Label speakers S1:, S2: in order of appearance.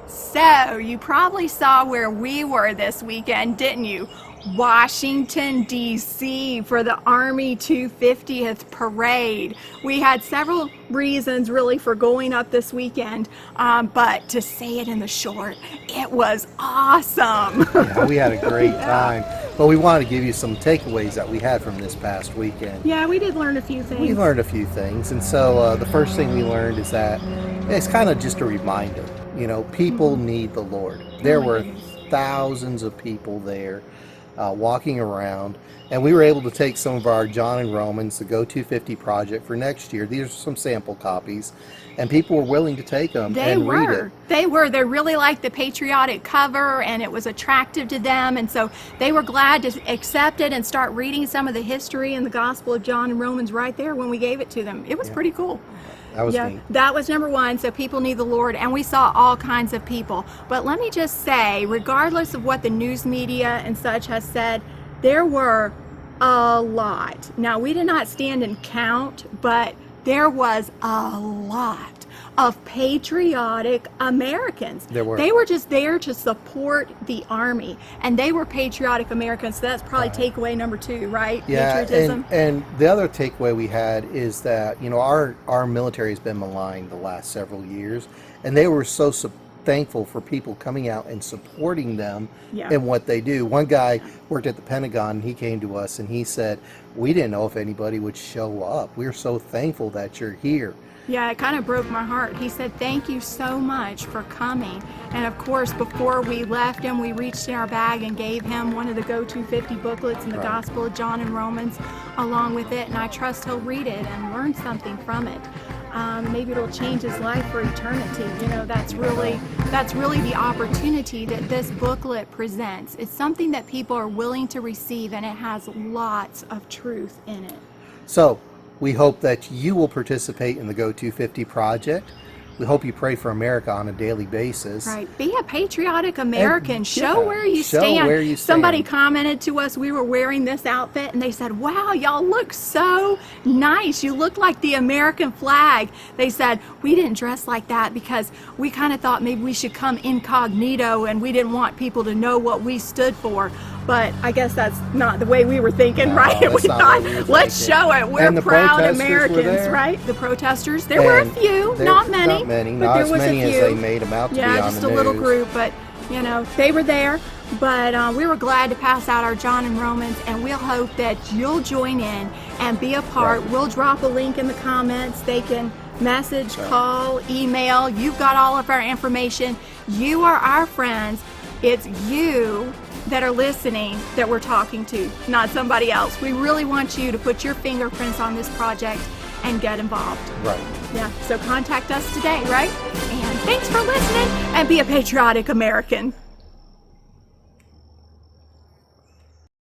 S1: So, you probably saw where we were this weekend, didn't you? Washington, D.C. for the Army 250th parade. We had several reasons really for going up this weekend, but to say it in the short, it was awesome.
S2: Yeah, we had a great time. But we wanted to give you some takeaways that we had from this past weekend.
S1: Yeah, we did learn a few things.
S2: We learned a few things. And so the first thing we learned is that it's kind of just a reminder. You know, people need the Lord. There were thousands of people there walking around, and we were able to take some of our John and Romans, the Go 250 project for next year. These are some sample copies, and people were willing to take them and read it.
S1: They really liked the patriotic cover, and it was attractive to them, and so they were glad to accept it and start reading some of the history and the Gospel of John and Romans right there when we gave it to them. It was pretty cool.
S2: That was neat.
S1: That was number one. So people need the Lord, and we saw all kinds of people. But let me just say, regardless of what the news media and such has said, there were a lot. Now, we did not stand and count, but there was a lot of patriotic Americans.
S2: There were.
S1: They were just there to support the Army, and they were patriotic Americans. So that's probably takeaway number two, right?
S2: Yeah,
S1: Patriotism.
S2: and the other takeaway we had is that, you know, our military has been maligned the last several years, and they were so thankful for people coming out and supporting them in what they do. One guy worked at the Pentagon, and he came to us and he said, we didn't know if anybody would show up. We're so thankful that you're here.
S1: Yeah, it kind of broke my heart. He said, thank you so much for coming. And of course, before we left him, we reached in our bag and gave him one of the Go 250 booklets and the Gospel of John and Romans along with it. And I trust he'll read it and learn something from it. Maybe it'll change his life for eternity. You know, that's really the opportunity that this booklet presents. It's something that people are willing to receive, and it has lots of truth in it.
S2: So, we hope that you will participate in the Go 250 project. We hope you pray for America on a daily basis.
S1: Right. Be a patriotic American.
S2: And,
S1: show where you stand.
S2: Where you stand.
S1: Somebody commented to us, we were wearing this outfit, and they said, wow, y'all look so nice. You look like the American flag. They said, we didn't dress like that because we kind of thought maybe we should come incognito, and we didn't want people to know what we stood for. But I guess that's not the way we were thinking, right? We thought, let's show it. We're proud Americans, right? The protesters. There were a few, not many.
S2: Not as many as they made them out to be on the news.
S1: Yeah, just a little group, but you know, they were there. But we were glad to pass out our John and Romans, and we'll hope that you'll join in and be a part. We'll drop a link in the comments. They can message, call, email. You've got all of our information. You are our friends. It's you that are listening that we're talking to, not somebody else. We really want you to put your fingerprints on this project and get involved.
S2: Right.
S1: Yeah, so contact us today, right? And thanks for listening, and be a patriotic American.